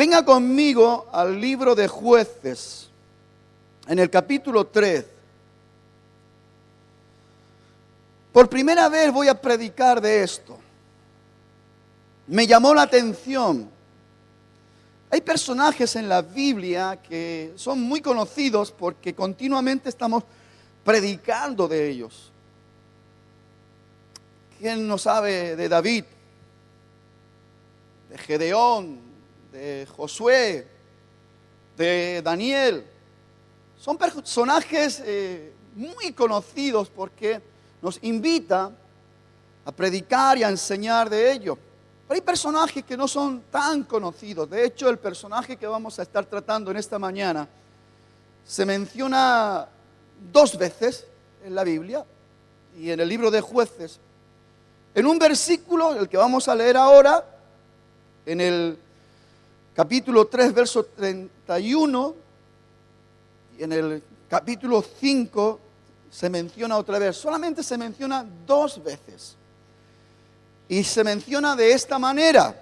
Venga conmigo al libro de Jueces, en el capítulo 3. Por primera vez voy a predicar de esto. Me llamó la atención. Hay personajes en la Biblia que son muy conocidos porque continuamente estamos predicando de ellos. ¿Quién no sabe de David, de Gedeón, de Josué, de Daniel? Son personajes muy conocidos porque nos invita a predicar y a enseñar de ellos. Pero hay personajes que no son tan conocidos. De hecho, el personaje que vamos a estar tratando en esta mañana se menciona 2 veces en la Biblia y en el libro de Jueces. En un versículo, el que vamos a leer ahora, en el capítulo 3, verso 31, y en el capítulo 5 se menciona otra vez. Solamente se menciona 2 veces. Y se menciona de esta manera.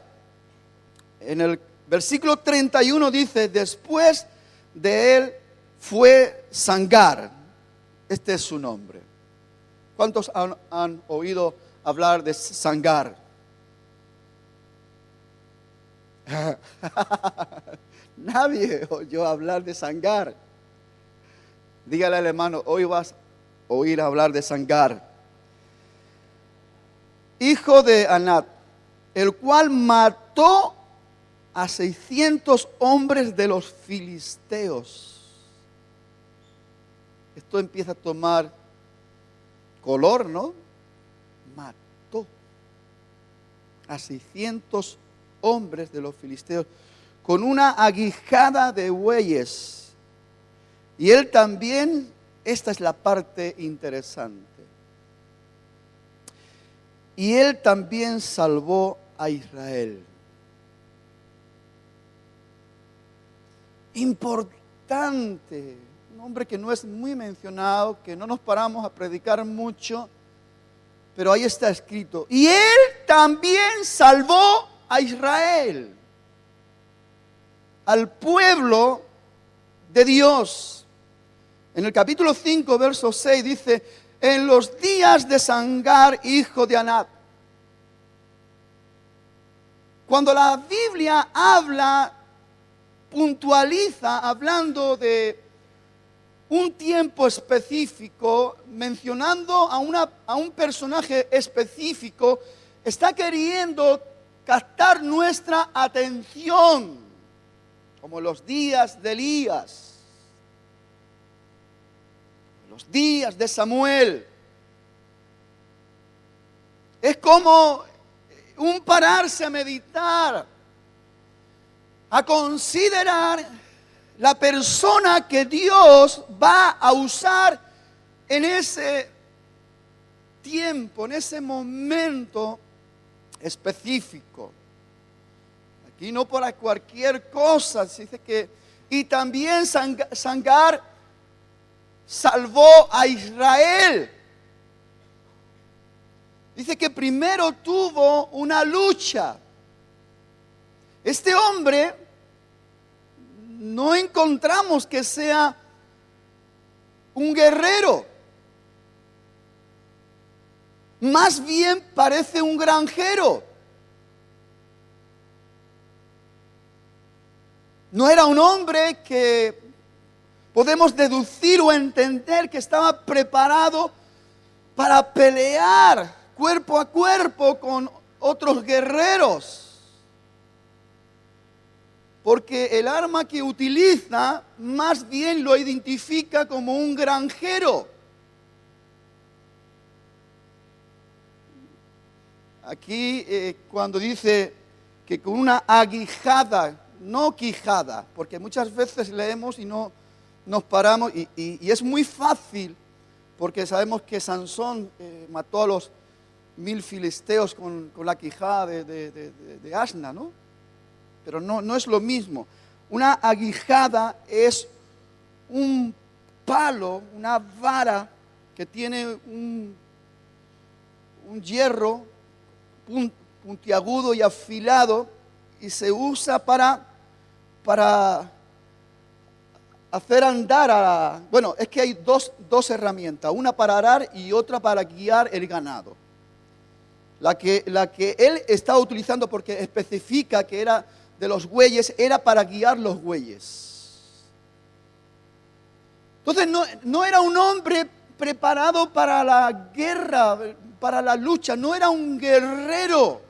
En el versículo 31 dice: después de él fue Sangar. Este es su nombre. ¿Cuántos han oído hablar de Sangar? Nadie oyó hablar de Sangar. Dígale al hermano: hoy vas a oír hablar de Sangar. Hijo de Anat, el cual mató a 600 hombres de los filisteos. Esto empieza a tomar color, ¿no? Mató a 600 hombres de los filisteos con una aguijada de bueyes. Y él también, esta es la parte interesante, y él también salvó a Israel. Importante, un hombre que no es muy mencionado, que no nos paramos a predicar mucho, pero ahí está escrito: y él también salvó a Israel, al pueblo de Dios. En el capítulo 5, verso 6 dice: en los días de Sangar, hijo de Anat. Cuando la Biblia habla, puntualiza, hablando de un tiempo específico, mencionando a un personaje específico, está queriendo captar nuestra atención, como los días de Elías, los días de Samuel. Es como un pararse a meditar, a considerar la persona que Dios va a usar en ese tiempo, en ese momento específico. Aquí no para cualquier cosa, se dice que, y también Sangar salvó a Israel. Dice que primero tuvo una lucha. Este hombre no encontramos que sea un guerrero. Más bien parece un granjero. No era un hombre que podemos deducir o entender que estaba preparado para pelear cuerpo a cuerpo con otros guerreros. Porque el arma que utiliza más bien lo identifica como un granjero. Aquí cuando dice que con una aguijada, no quijada, porque muchas veces leemos y no nos paramos y es muy fácil, porque sabemos que Sansón mató a los 1000 filisteos con la quijada de asna, ¿no? Pero no es lo mismo. Una aguijada es un palo, una vara que tiene un hierro puntiagudo y afilado, y se usa para para hacer andar bueno, es que hay dos herramientas, una para arar y otra para guiar el ganado. La que él estaba utilizando, porque especifica que era de los bueyes, era para guiar los bueyes. Entonces no era un hombre preparado para la guerra, para la lucha, no era un guerrero.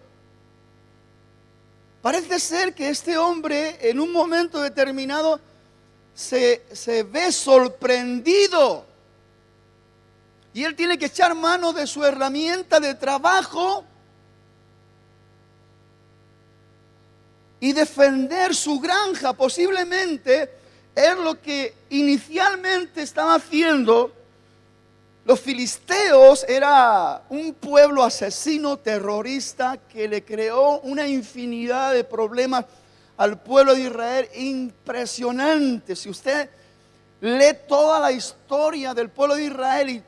Parece ser que este hombre en un momento determinado se ve sorprendido. Y él tiene que echar mano de su herramienta de trabajo y defender su granja. Posiblemente es lo que inicialmente estaba haciendo. Los filisteos era un pueblo asesino, terrorista, que le creó una infinidad de problemas al pueblo de Israel impresionante. Si usted lee toda la historia del pueblo de Israel y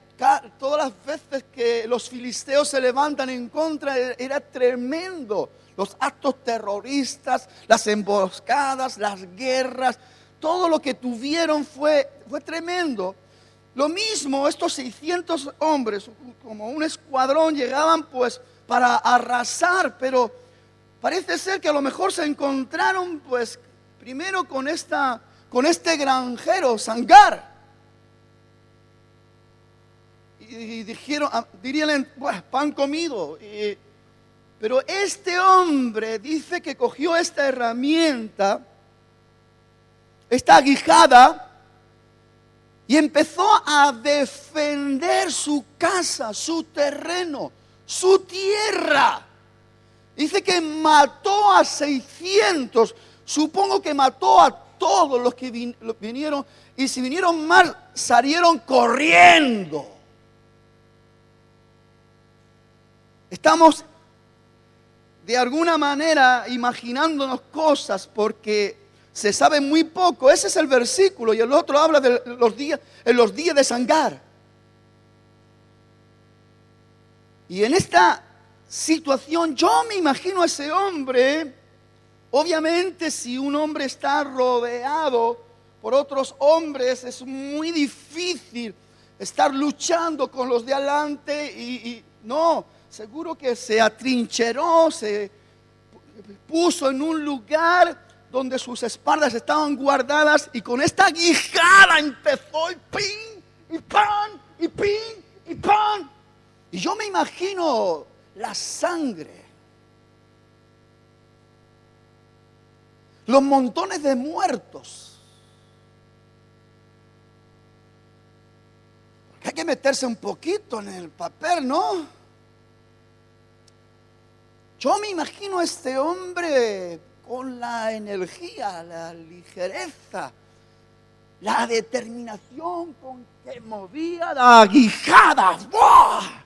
todas las veces que los filisteos se levantan en contra, era tremendo. Los actos terroristas, las emboscadas, las guerras, todo lo que tuvieron fue tremendo. Lo mismo, estos 600 hombres, como un escuadrón, llegaban pues para arrasar, pero parece ser que a lo mejor se encontraron pues primero con este granjero, Sangar. Y dirían, pan comido. Pero este hombre dice que cogió esta herramienta, esta aguijada, y empezó a defender su casa, su terreno, su tierra. Dice que mató a 600, supongo que mató a todos los que vinieron, y si vinieron más, salieron corriendo. Estamos de alguna manera imaginándonos cosas porque se sabe muy poco. Ese es el versículo, y el otro habla de los días de Sangar. Y en esta situación yo me imagino a ese hombre. Obviamente, si un hombre está rodeado por otros hombres, es muy difícil estar luchando con los de adelante y no, seguro que se atrincheró, se puso en un lugar donde sus espaldas estaban guardadas, y con esta aguijada empezó y pin, y pan, y pin, y pan. Y yo me imagino la sangre, los montones de muertos. Porque hay que meterse un poquito en el papel, ¿no? Yo me imagino a este hombre con la energía, la ligereza, la determinación con que movía la aguijada. ¡Buah!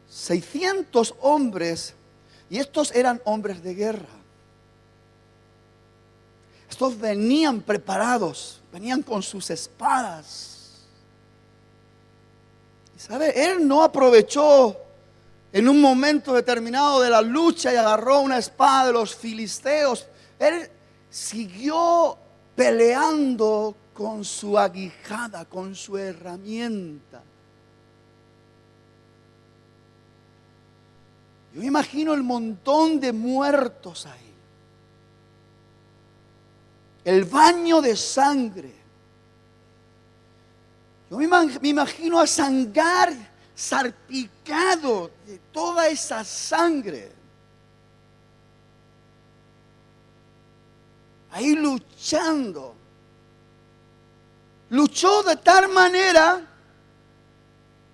600 hombres, y estos eran hombres de guerra. Estos venían preparados, venían con sus espadas. Y sabe, él no aprovechó en un momento determinado de la lucha y agarró una espada de los filisteos. Él siguió peleando con su aguijada, con su herramienta. Yo me imagino el montón de muertos ahí, el baño de sangre. Yo me imagino a Sangar salpicado de toda esa sangre, ahí luchando. Luchó de tal manera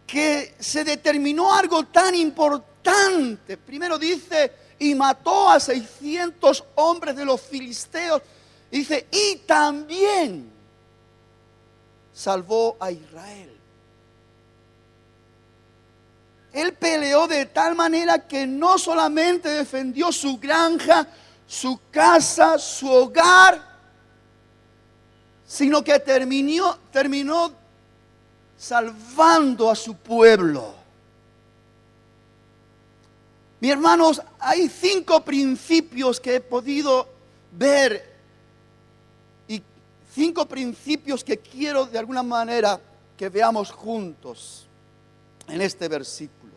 que se determinó algo tan importante. Primero dice, y mató a 600 hombres de los filisteos. Dice, y también salvó a Israel. Él peleó de tal manera que no solamente defendió su granja, su casa, su hogar, sino que terminó salvando a su pueblo. Mis hermanos, hay 5 principios que he podido ver y 5 principios que quiero de alguna manera que veamos juntos en este versículo.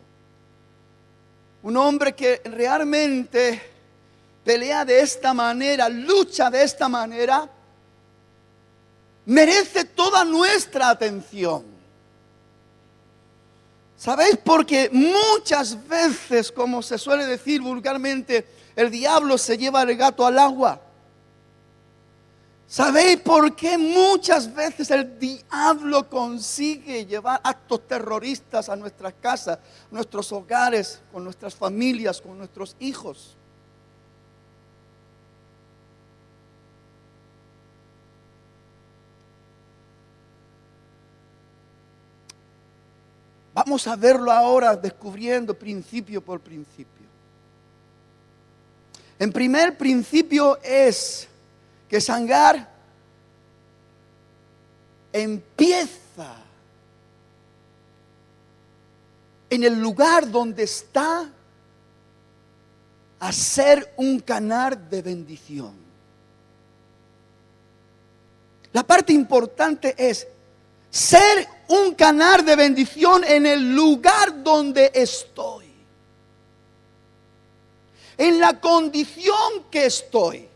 Un hombre que realmente pelea de esta manera, lucha de esta manera, merece toda nuestra atención. ¿Sabéis? Porque muchas veces, como se suele decir vulgarmente, el diablo se lleva el gato al agua. ¿Sabéis por qué muchas veces el diablo consigue llevar actos terroristas a nuestras casas, nuestros hogares, con nuestras familias, con nuestros hijos? Vamos a verlo ahora descubriendo principio por principio. En primer principio es que Sangar empieza en el lugar donde está a ser un canal de bendición. La parte importante es ser un canal de bendición en el lugar donde estoy, en la condición que estoy.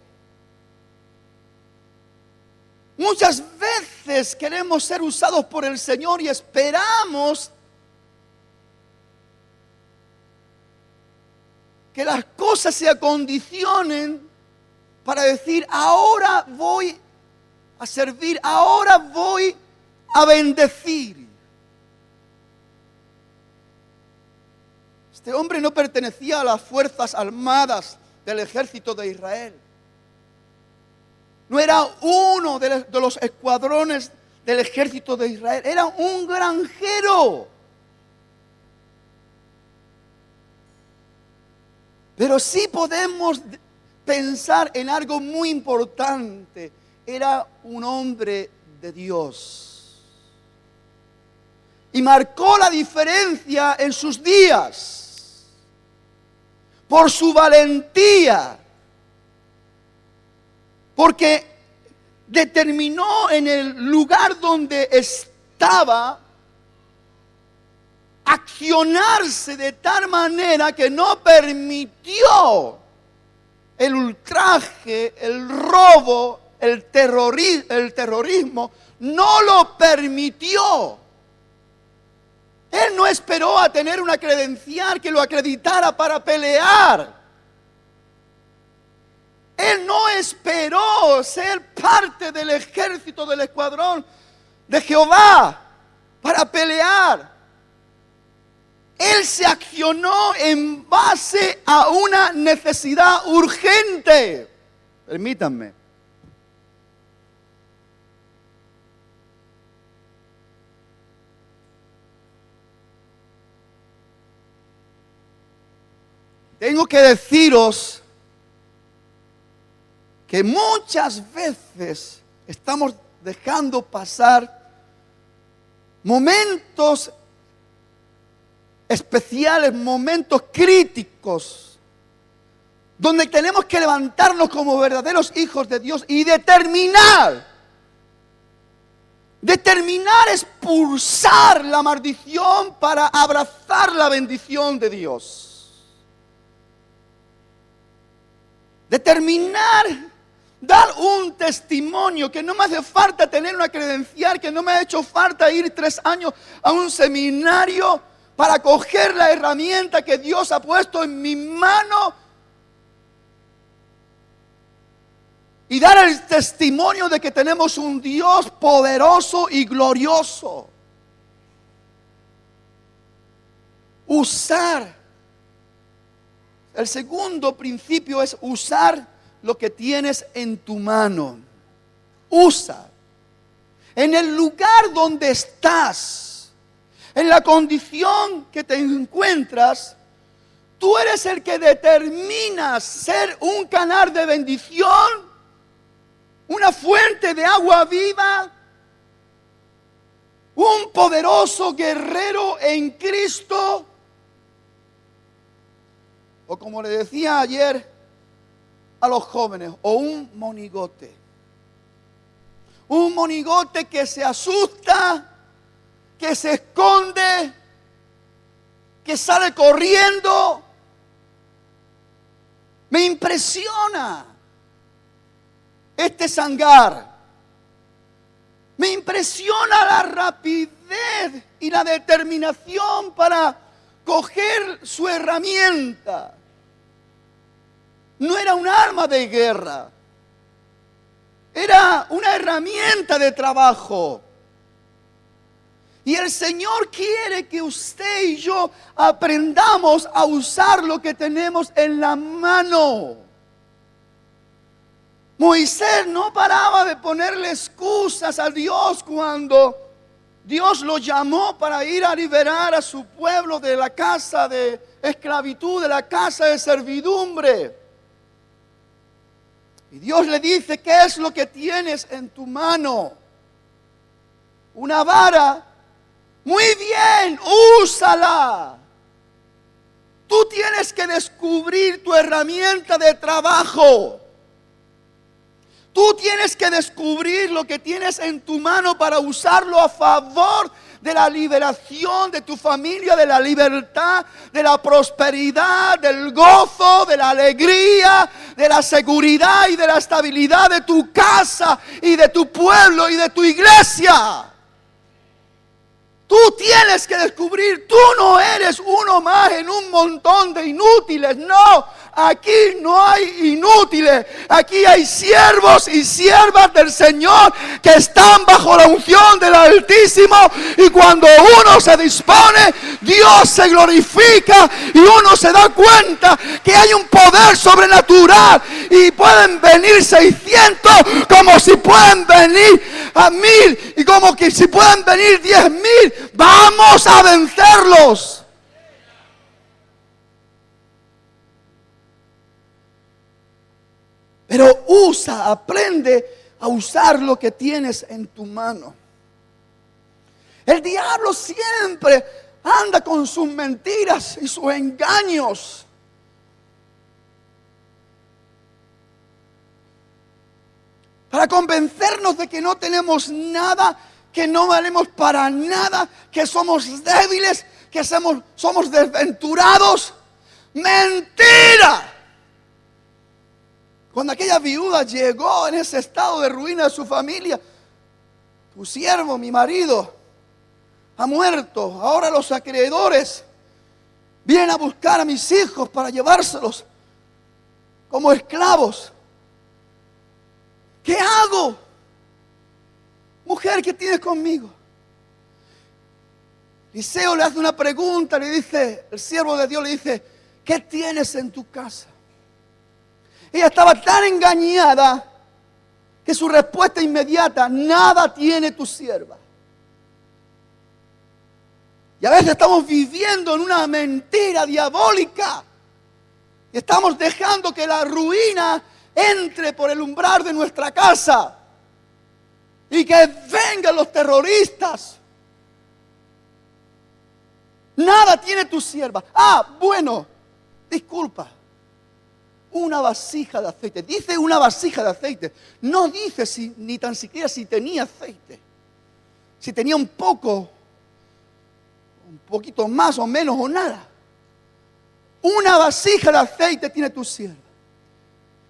Muchas veces queremos ser usados por el Señor y esperamos que las cosas se acondicionen para decir: ahora voy a servir, ahora voy a bendecir. Este hombre no pertenecía a las fuerzas armadas del ejército de Israel. No era uno de los escuadrones del ejército de Israel. Era un granjero. Pero sí podemos pensar en algo muy importante. Era un hombre de Dios. Y marcó la diferencia en sus días por su valentía. Porque determinó en el lugar donde estaba accionarse de tal manera que no permitió el ultraje, el robo, el terrorismo, no lo permitió. Él no esperó a tener una credencial que lo acreditara para pelear. Él no esperó ser parte del ejército, del escuadrón de Jehová para pelear. Él se accionó en base a una necesidad urgente. Permítanme. Tengo que deciros que muchas veces estamos dejando pasar momentos especiales, momentos críticos, donde tenemos que levantarnos como verdaderos hijos de Dios y determinar expulsar la maldición para abrazar la bendición de Dios. Determinar dar un testimonio, que no me hace falta tener una credencial, que no me ha hecho falta ir 3 años a un seminario para coger la herramienta que Dios ha puesto en mi mano y dar el testimonio de que tenemos un Dios poderoso y glorioso. Usar. El segundo principio es usar lo que tienes en tu mano. Usa. En el lugar donde estás, en la condición que te encuentras, tú eres el que determinas ser un canal de bendición, una fuente de agua viva, un poderoso guerrero en Cristo. O como le decía ayer a los jóvenes, o un monigote. monigote que se asusta, que se esconde, que sale corriendo. Me impresiona este Sangar. Me impresiona la rapidez y la determinación para coger su herramienta. No era un arma de guerra, era una herramienta de trabajo. Y el Señor quiere que usted y yo aprendamos a usar lo que tenemos en la mano. Moisés no paraba de ponerle excusas a Dios cuando Dios lo llamó para ir a liberar a su pueblo de la casa de esclavitud, de la casa de servidumbre. Y Dios le dice: ¿qué es lo que tienes en tu mano? Una vara. Muy bien, úsala. Tú tienes que descubrir tu herramienta de trabajo. Tú tienes que descubrir lo que tienes en tu mano para usarlo a favor de la liberación de tu familia, de la libertad, de la prosperidad, del gozo, de la alegría, de la seguridad y de la estabilidad de tu casa y de tu pueblo y de tu iglesia. Tú tienes que descubrir, tú no eres uno más en un montón de inútiles. No, aquí no hay inútiles. Aquí hay siervos y siervas del Señor que están bajo la unción del Altísimo. Y cuando uno se dispone, Dios se glorifica y uno se da cuenta que hay un poder sobrenatural. Y pueden venir 600 como si pueden venir a 1000 y como que si pueden venir 10,000. Vamos a vencerlos. Pero aprende a usar lo que tienes en tu mano. El diablo siempre anda con sus mentiras y sus engaños. Para convencernos de que no tenemos nada, que no valemos para nada, que somos débiles, que somos desventurados. ¡Mentira! Cuando aquella viuda llegó en ese estado de ruina de su familia: tu siervo, mi marido, ha muerto. Ahora los acreedores vienen a buscar a mis hijos para llevárselos como esclavos. ¿Qué hago? Mujer, ¿qué tienes conmigo? Eliseo le hace una pregunta, le dice, el siervo de Dios le dice: ¿qué tienes en tu casa? Ella estaba tan engañada que su respuesta inmediata: nada tiene tu sierva. Y a veces estamos viviendo en una mentira diabólica. Y estamos dejando que la ruina entre por el umbral de nuestra casa. Y que vengan los terroristas. Nada tiene tu sierva. Bueno, disculpa. Una vasija de aceite. Dice una vasija de aceite. No dice ni tan siquiera si tenía aceite. Si tenía un poco, un poquito más o menos o nada. Una vasija de aceite tiene tu sierva.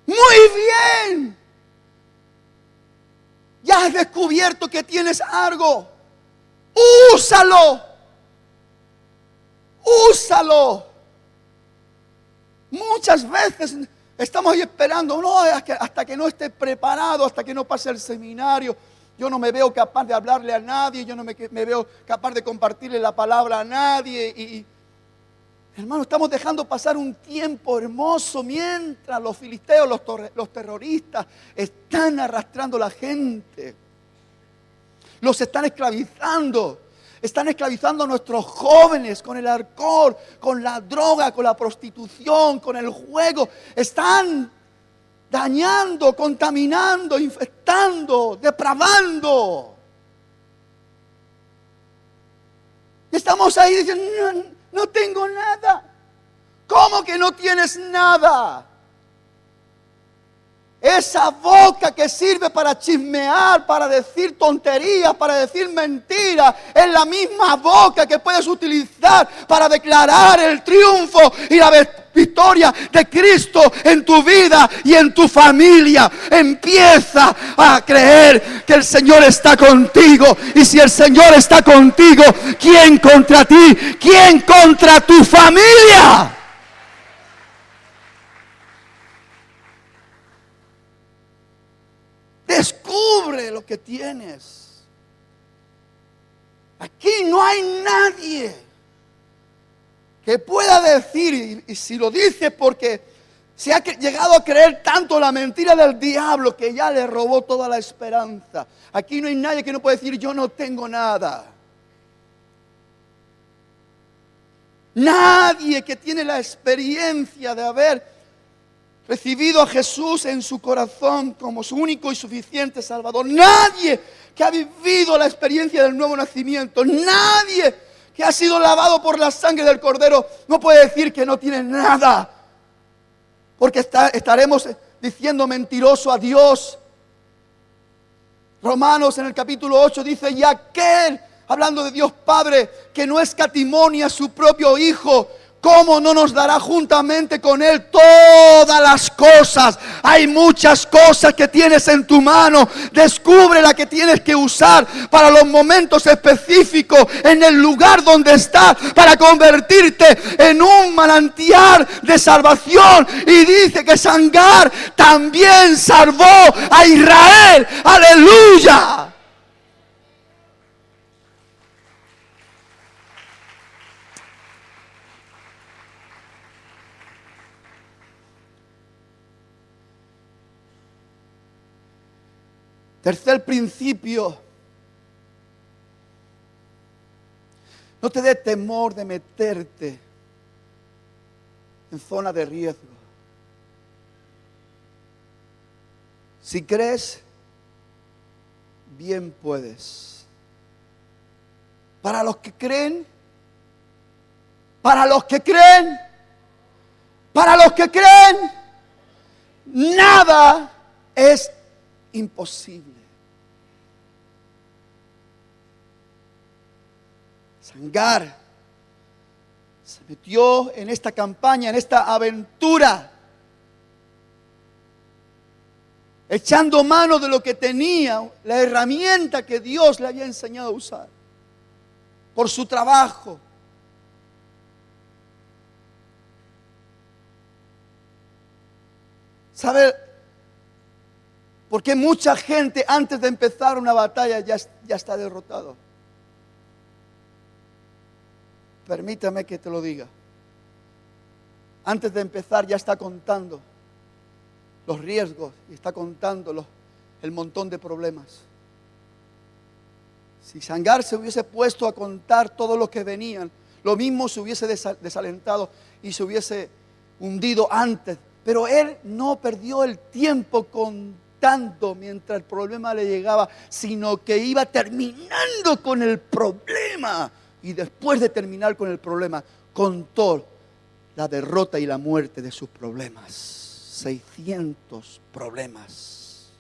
Muy bien. Ya has descubierto que tienes algo. Úsalo. Úsalo. Muchas veces estamos ahí esperando, no, hasta que no esté preparado, hasta que no pase el seminario. Yo no me veo capaz de hablarle a nadie, yo no me veo capaz de compartirle la palabra a nadie. Y hermano, estamos dejando pasar un tiempo hermoso mientras los filisteos, los terroristas están arrastrando a la gente. Los están esclavizando. Están esclavizando a nuestros jóvenes con el alcohol, con la droga, con la prostitución, con el juego. Están dañando, contaminando, infectando, depravando. Estamos ahí diciendo: no tengo nada. ¿Cómo que no tienes nada? esa boca que sirve para chismear, para decir tonterías, para decir mentiras, es la misma boca que puedes utilizar para declarar el triunfo y la victoria de Cristo en tu vida y en tu familia. Empieza a creer que el Señor está contigo. Y si el Señor está contigo, ¿quién contra ti? ¿Quién contra tu familia? Descubre lo que tienes. Aquí no hay nadie que pueda decir, y si lo dice porque se ha llegado a creer tanto la mentira del diablo que ya le robó toda la esperanza. Aquí no hay nadie que no pueda decir yo no tengo nada. Nadie que tiene la experiencia de haber recibido a Jesús en su corazón como su único y suficiente Salvador. Nadie que ha vivido la experiencia del nuevo nacimiento. Nadie que ha sido lavado por la sangre del Cordero no puede decir que no tiene nada. Porque estaremos diciendo mentiroso a Dios. Romanos en el capítulo 8 dice: y aquel, hablando de Dios Padre, que no escatimó a su propio Hijo, ¿cómo no nos dará juntamente con Él todas las cosas? Hay muchas cosas que tienes en tu mano. Descubre la que tienes que usar para los momentos específicos, en el lugar donde estás, para convertirte en un manantial de salvación. Y dice que Shamgar también salvó a Israel. ¡Aleluya! Tercer principio: no te dé temor de meterte en zona de riesgo. Si crees, bien puedes. Para los que creen, para los que creen, para los que creen, nada es imposible. Shamgar se metió en esta campaña, en esta aventura, echando mano de lo que tenía, la herramienta que Dios le había enseñado a usar, por su trabajo. ¿Sabe? Porque mucha gente antes de empezar una batalla ya está derrotado. Permítame que te lo diga. Antes de empezar ya está contando los riesgos y está contando el montón de problemas. Si Shamgar se hubiese puesto a contar todo lo que venían, lo mismo se hubiese desalentado y se hubiese hundido antes. Pero él no perdió el tiempo contando mientras el problema le llegaba, sino que iba terminando con el problema. Y después de terminar con el problema, contó la derrota y la muerte de sus problemas. 600 problemas.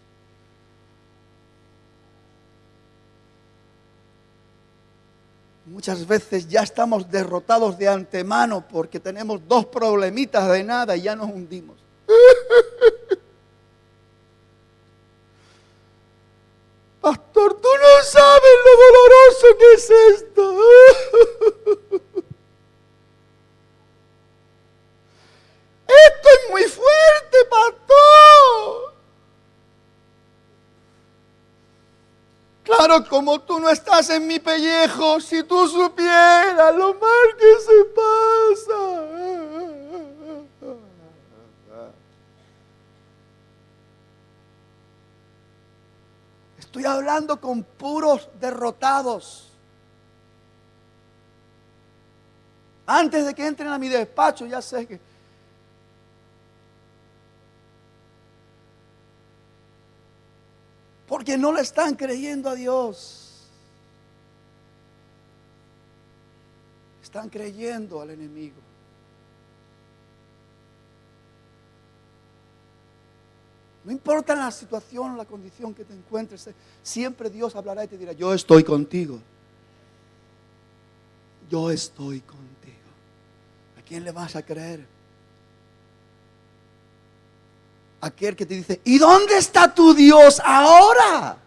Muchas veces ya estamos derrotados de antemano porque tenemos 2 problemitas de nada y ya nos hundimos. Pastor, tú no sabes lo doloroso que es esto. Esto es muy fuerte, pastor. Claro, como tú no estás en mi pellejo, si tú supieras lo mal que se pasa. Estoy hablando con puros derrotados. Antes de que entren a mi despacho, ya sé que porque no le están creyendo a Dios. Están creyendo al enemigo. No importa la situación, la condición que te encuentres, siempre Dios hablará y te dirá, yo estoy contigo. Yo estoy contigo. ¿A quién le vas a creer? Aquel que te dice, ¿y dónde está tu Dios ahora?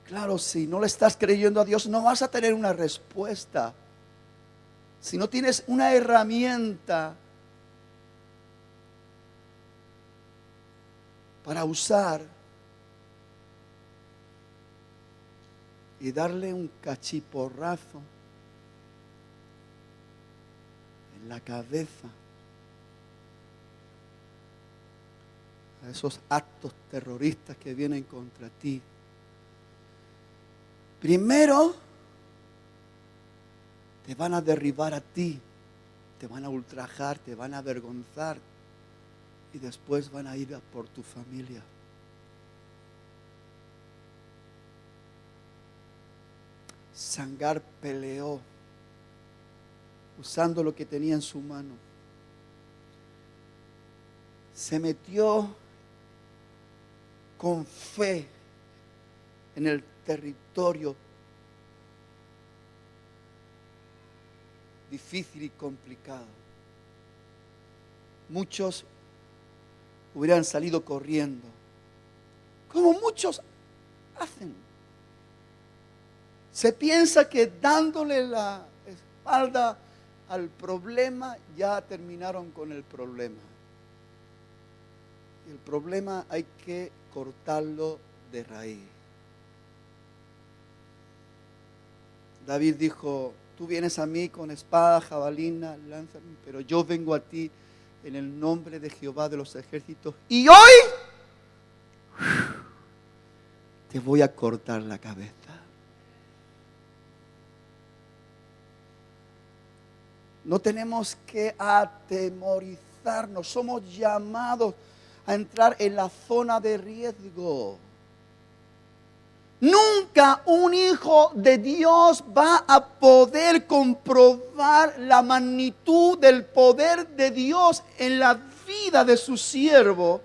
Claro, si no le estás creyendo a Dios, no vas a tener una respuesta. Si no tienes una herramienta para usar y darle un cachiporrazo en la cabeza a esos actos terroristas que vienen contra ti. Primero te van a derribar a ti, te van a ultrajar, te van a avergonzar y después van a ir a por tu familia. Sangar peleó usando lo que tenía en su mano. Se metió con fe en el territorio difícil y complicado. Muchos hubieran salido corriendo, como muchos hacen. Se piensa que dándole la espalda al problema ya terminaron con el problema. Y el problema hay que cortarlo de raíz. David dijo, tú vienes a mí con espada, jabalina, lanza, pero yo vengo a ti en el nombre de Jehová de los ejércitos. Y hoy te voy a cortar la cabeza. No tenemos que atemorizarnos. Somos llamados a entrar en la zona de riesgo. Nunca un hijo de Dios va a poder comprobar la magnitud del poder de Dios en la vida de su siervo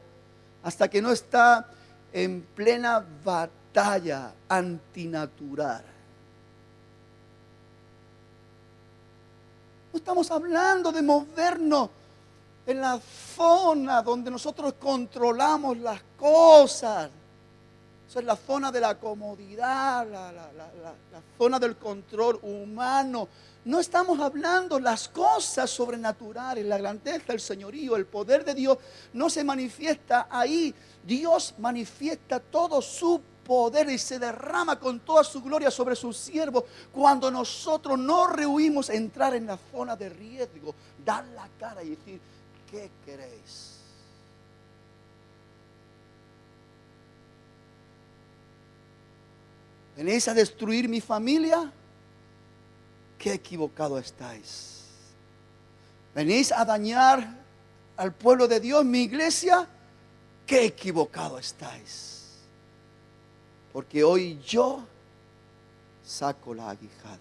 hasta que no está en plena batalla antinatural. No estamos hablando de movernos en la zona donde nosotros controlamos las cosas. Eso es la zona de la comodidad, la zona del control humano. No estamos hablando las cosas sobrenaturales, la grandeza, el señorío, el poder de Dios no se manifiesta ahí. Dios manifiesta todo su poder y se derrama con toda su gloria sobre sus siervos cuando nosotros no rehuimos entrar en la zona de riesgo, dar la cara y decir, ¿qué queréis? ¿Venís a destruir mi familia? Qué equivocado estáis. ¿Venís a dañar al pueblo de Dios, mi iglesia? Qué equivocado estáis. Porque hoy yo saco la aguijada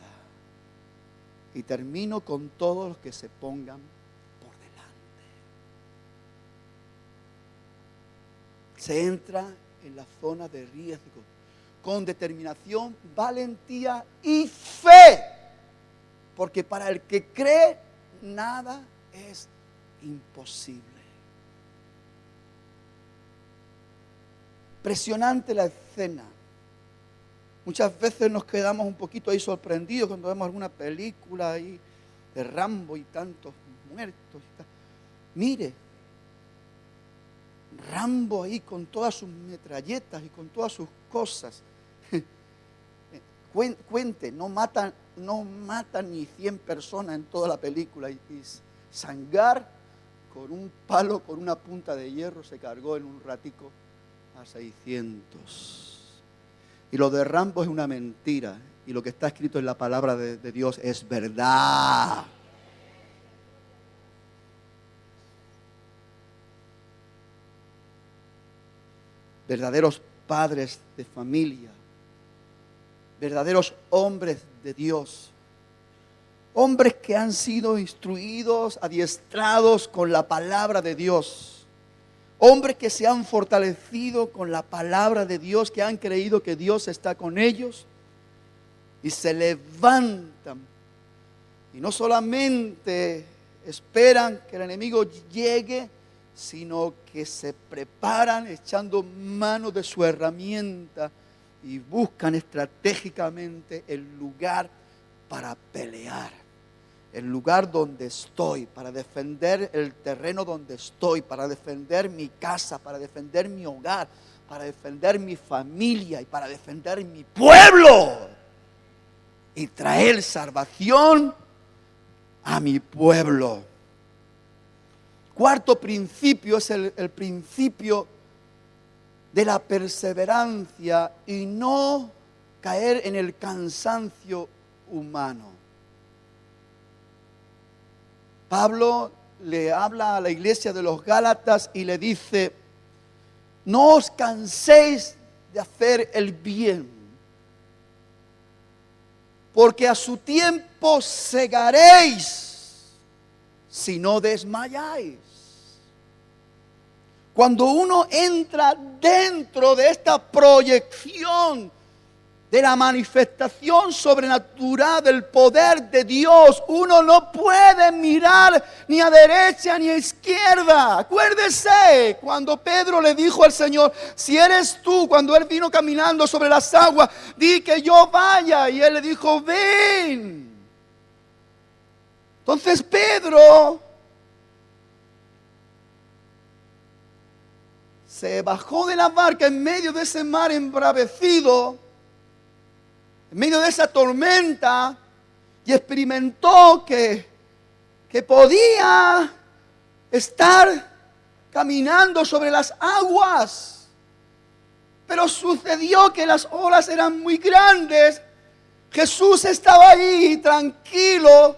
y termino con todos los que se pongan por delante. Se entra en la zona de riesgo con determinación, valentía y fe. Porque para el que cree, nada es imposible. Impresionante la escena. Muchas veces nos quedamos un poquito ahí sorprendidos cuando vemos alguna película ahí de Rambo y tantos muertos. Mire, Rambo ahí con todas sus metralletas y con todas sus cosas. Cuente, no matan ni 100 personas en toda la película. Y Sangar con un palo, con una punta de hierro, se cargó en un ratico a 600. Y lo de Rambo es una mentira. Y lo que está escrito en la palabra de Dios es verdad. Verdaderos padres de familia, verdaderos hombres de Dios, Hombres que han sido instruidos, adiestrados con la palabra de Dios. Hombres que se han fortalecido con la palabra de Dios, que han creído que Dios está con ellos. Y se levantan. Y no solamente esperan que el enemigo llegue, sino que se preparan echando mano de su herramienta y buscan estratégicamente el lugar para pelear. El lugar donde estoy, para defender el terreno donde estoy, para defender mi casa, para defender mi hogar, para defender mi familia y para defender mi pueblo. Y traer salvación a mi pueblo. Cuarto principio es el principio de la perseverancia y no caer en el cansancio humano. Pablo le habla a la iglesia de los Gálatas y le dice: no os canséis de hacer el bien, porque a su tiempo segaréis si no desmayáis. Cuando uno entra dentro de esta proyección de la manifestación sobrenatural del poder de Dios, uno no puede mirar ni a derecha ni a izquierda. Acuérdese cuando Pedro le dijo al Señor: si eres tú, cuando él vino caminando sobre las aguas, di que yo vaya. Y él le dijo: ven. Entonces Pedro se bajó de la barca en medio de ese mar embravecido, en medio de esa tormenta, y experimentó que podía estar caminando sobre las aguas. Pero sucedió que las olas eran muy grandes. Jesús estaba ahí tranquilo,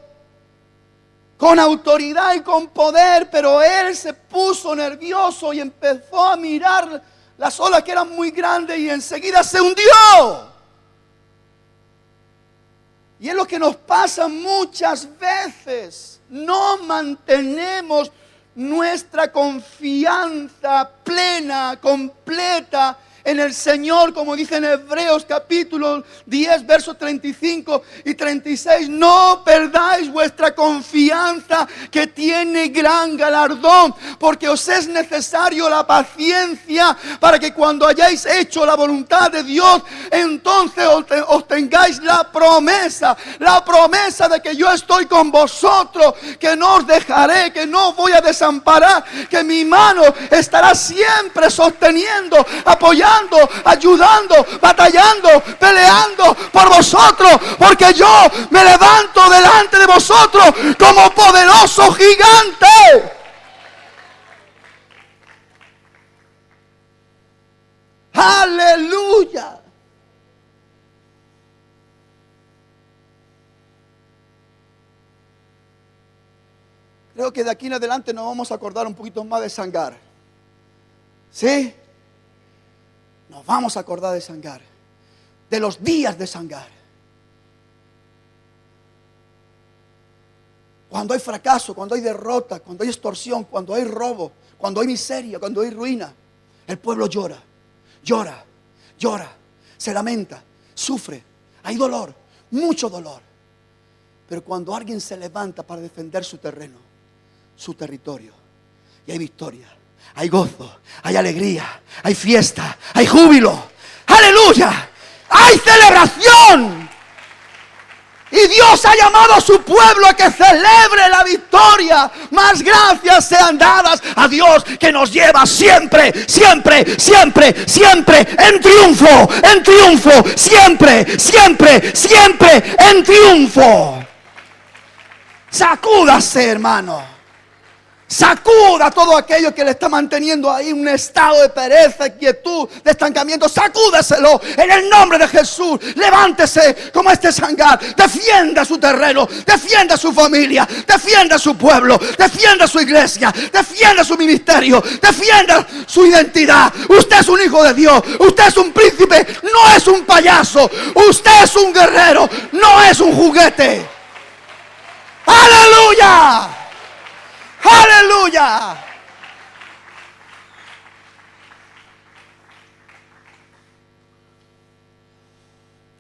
con autoridad y con poder, pero él se puso nervioso y empezó a mirar las olas que eran muy grandes y enseguida se hundió. Y es lo que nos pasa muchas veces. No mantenemos nuestra confianza plena, completa en el Señor, como dice en Hebreos capítulo 10, versos 35 y 36. No perdáis vuestra confianza, que tiene gran galardón, porque os es necesario la paciencia, para que cuando hayáis hecho la voluntad de Dios, entonces obtengáis la promesa de que yo estoy con vosotros, que no os dejaré, que no os voy a desamparar, que mi mano estará siempre sosteniendo, apoyando, ayudando, batallando, peleando por vosotros, porque yo me levanto delante de vosotros como poderoso gigante. Aleluya. Creo que de aquí en adelante nos vamos a acordar un poquito más de Sangar. ¿Sí? Nos vamos a acordar de Sangar, de los días de Sangar. Cuando hay fracaso, cuando hay derrota, cuando hay extorsión, cuando hay robo, cuando hay miseria, cuando hay ruina, el pueblo llora, llora, llora, se lamenta, sufre, hay dolor, mucho dolor. Pero cuando alguien se levanta para defender su terreno, su territorio, y hay victoria, hay gozo, hay alegría, hay fiesta, hay júbilo, aleluya, hay celebración. Y Dios ha llamado a su pueblo a que celebre la victoria. Más gracias sean dadas a Dios, que nos lleva siempre, siempre, siempre, siempre en triunfo, siempre, siempre, siempre en triunfo. Sacúdase, hermano. Sacuda todo aquello que le está manteniendo ahí un estado de pereza, quietud, de estancamiento. Sacúdeselo en el nombre de Jesús. Levántese como este Sangar. Defienda su terreno, defienda su familia, defienda su pueblo, defienda su iglesia, defienda su ministerio, defienda su identidad. Usted es un hijo de Dios, usted es un príncipe, no es un payaso. Usted es un guerrero, no es un juguete. Aleluya. Aleluya.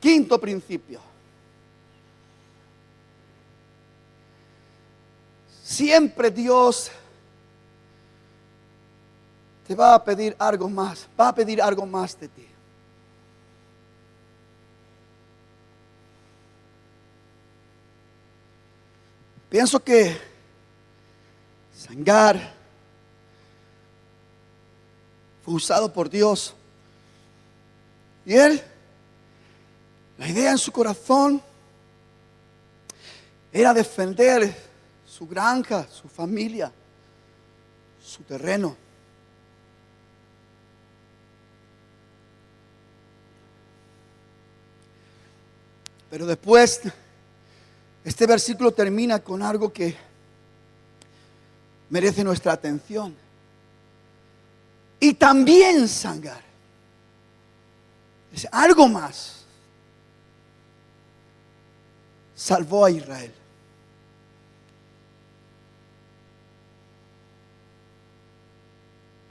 Quinto principio. Siempre Dios te va a pedir algo más. Va a pedir algo más de ti. Pienso que Sangar fue usado por Dios. Y él, la idea en su corazón era defender su granja, su familia, su terreno. Pero después, este versículo termina con algo que merece nuestra atención. Y también Sangar. Es algo más. Salvó a Israel.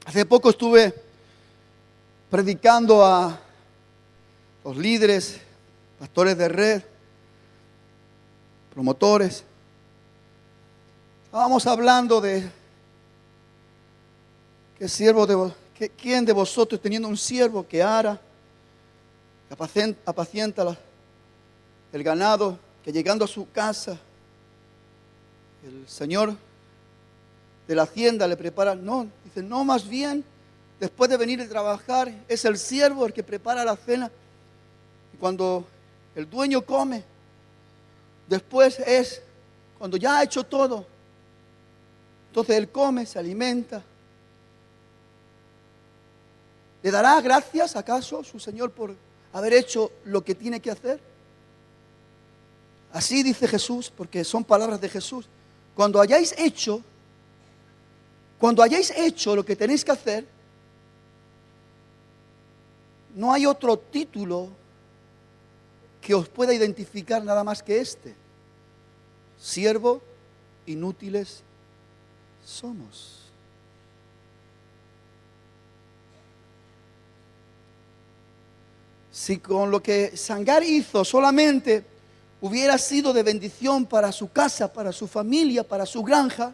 Hace poco estuve predicando a los líderes, pastores de red, promotores. Estábamos hablando de quién de vosotros, teniendo un siervo que ara, que apacienta el ganado, que llegando a su casa, el señor de la hacienda le prepara. No, dice, no, más bien, después de venir a trabajar, es el siervo el que prepara la cena. Y cuando el dueño come, después es cuando ya ha hecho todo. Entonces él come, se alimenta. ¿Le dará gracias acaso su Señor por haber hecho lo que tiene que hacer? Así dice Jesús, porque son palabras de Jesús. Cuando hayáis hecho lo que tenéis que hacer, no hay otro título que os pueda identificar nada más que este. Siervo, inútiles somos. Si con lo que Sangar hizo solamente hubiera sido de bendición para su casa, para su familia, para su granja,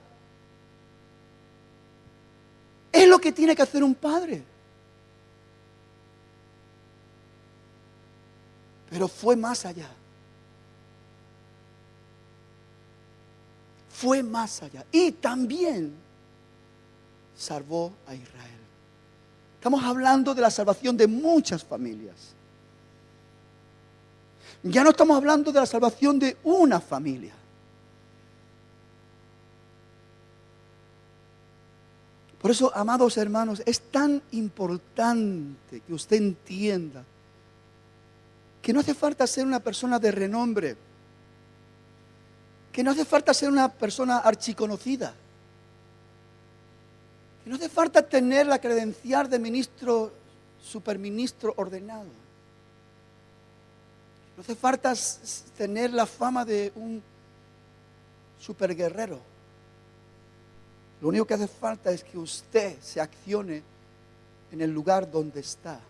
es lo que tiene que hacer un padre. Pero fue más allá. Fue más allá. Y también salvó a Israel. Estamos hablando de la salvación de muchas familias. Ya no estamos hablando de la salvación de una familia. Por eso, amados hermanos, es tan importante que usted entienda que no hace falta ser una persona de renombre, que no hace falta ser una persona archiconocida, que no hace falta tener la credencial de ministro, superministro ordenado. No hace falta tener la fama de un superguerrero. Lo único que hace falta es que usted se accione en el lugar donde está.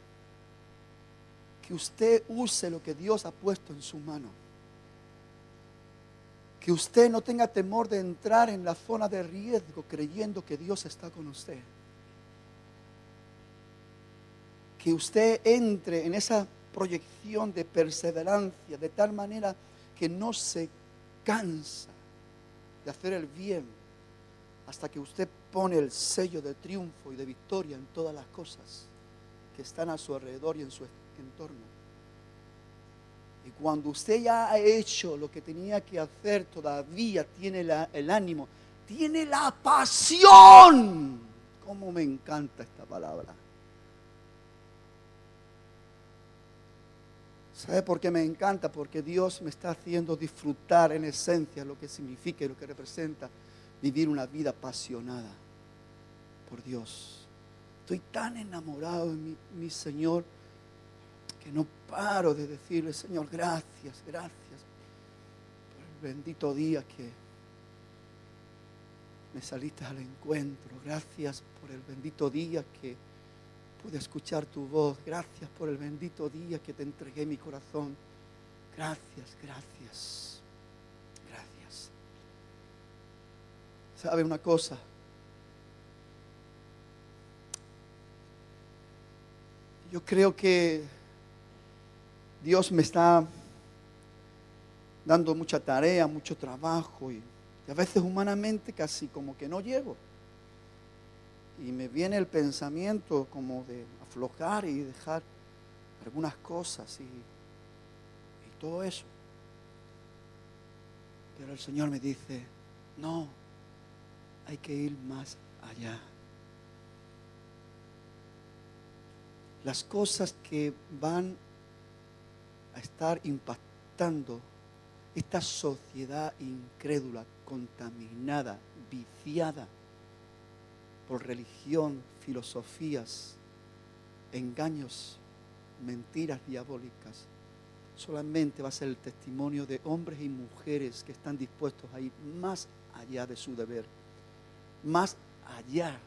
Que usted use lo que Dios ha puesto en su mano. Que usted no tenga temor de entrar en la zona de riesgo creyendo que Dios está con usted. Que usted entre en esa proyección de perseverancia de tal manera que no se cansa de hacer el bien hasta que usted pone el sello de triunfo y de victoria en todas las cosas que están a su alrededor y en su entorno. Y cuando usted ya ha hecho lo que tenía que hacer, todavía tiene el ánimo, tiene la pasión. Cómo me encanta esta palabra. ¿Sabe por qué me encanta? Porque Dios me está haciendo disfrutar en esencia lo que significa y lo que representa vivir una vida apasionada por Dios. Estoy tan enamorado de mi Señor que no paro de decirle, Señor, gracias por el bendito día que me saliste al encuentro. Gracias por el bendito día que pude escuchar tu voz. Gracias por el bendito día que te entregué mi corazón. Gracias, gracias, gracias. ¿Sabe una cosa? Yo creo que Dios me está dando mucha tarea, mucho trabajo y a veces humanamente casi como que no llego. Y me viene el pensamiento como de aflojar y dejar algunas cosas y todo eso. Pero el Señor me dice, no, hay que ir más allá. Las cosas que van a estar impactando esta sociedad incrédula, contaminada, viciada por religión, filosofías, engaños, mentiras diabólicas, solamente va a ser el testimonio de hombres y mujeres que están dispuestos a ir más allá de su deber, más allá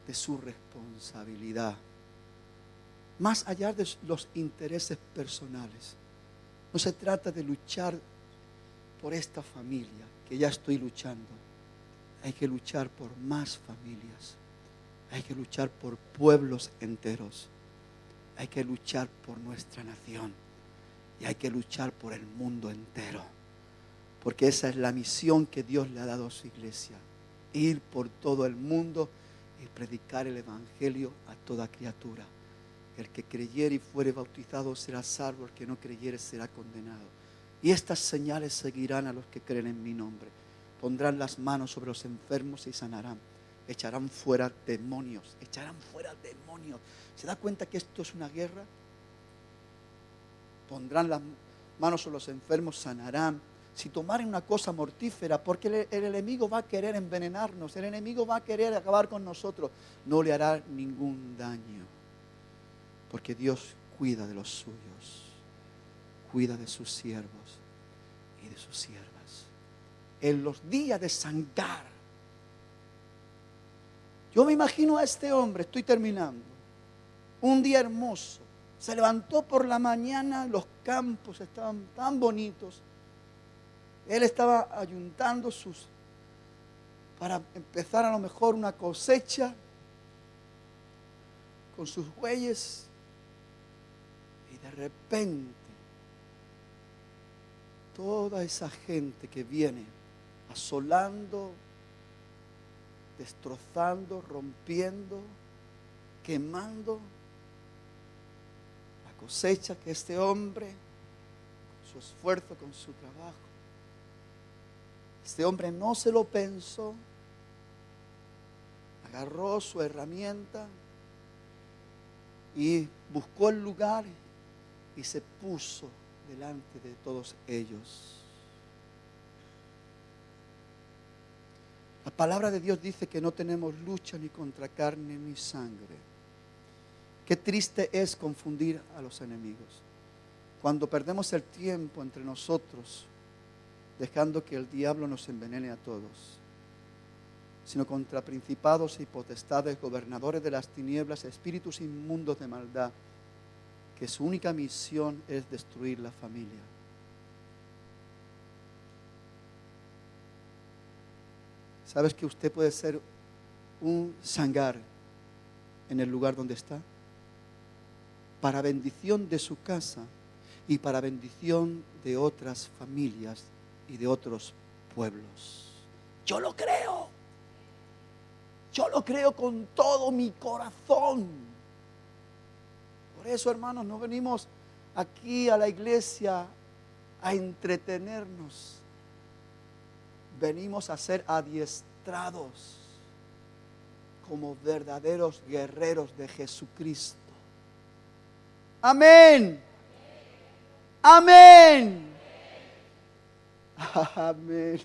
de su responsabilidad, más allá de los intereses personales. No se trata de luchar por esta familia que ya estoy luchando. Hay que luchar por más familias. Hay que luchar por pueblos enteros. Hay que luchar por nuestra nación. Y hay que luchar por el mundo entero. Porque esa es la misión que Dios le ha dado a su iglesia. Ir por todo el mundo y predicar el evangelio a toda criatura. El que creyere y fuere bautizado será salvo, el que no creyere será condenado. Y estas señales seguirán a los que creen en mi nombre. Pondrán las manos sobre los enfermos y sanarán. Echarán fuera demonios. Echarán fuera demonios. ¿Se da cuenta que esto es una guerra? Pondrán las manos sobre los enfermos, sanarán. Si tomaren una cosa mortífera, porque el enemigo va a querer envenenarnos, el enemigo va a querer acabar con nosotros, no le hará ningún daño. Porque Dios cuida de los suyos, cuida de sus siervos y de sus siervas. En los días de Sangar, yo me imagino a este hombre, estoy terminando, un día hermoso, se levantó por la mañana, los campos estaban tan bonitos, él estaba ayuntando para empezar a lo mejor una cosecha con sus bueyes. De repente, toda esa gente que viene asolando, destrozando, rompiendo, quemando la cosecha que este hombre, con su esfuerzo, con su trabajo, este hombre no se lo pensó, agarró su herramienta y buscó el lugar y se puso delante de todos ellos. La palabra de Dios dice que no tenemos lucha ni contra carne ni sangre. Qué triste es confundir a los enemigos. Cuando perdemos el tiempo entre nosotros, dejando que el diablo nos envenene a todos, sino contra principados y potestades, gobernadores de las tinieblas, espíritus inmundos de maldad, que su única misión es destruir la familia. ¿Sabes que usted puede ser un sangar en el lugar donde está? Para bendición de su casa y para bendición de otras familias y de otros pueblos. Yo lo creo. Yo lo creo con todo mi corazón. Por eso, hermanos, no venimos aquí a la iglesia a entretenernos. Venimos a ser adiestrados como verdaderos guerreros de Jesucristo. Amén. Amén. Amén.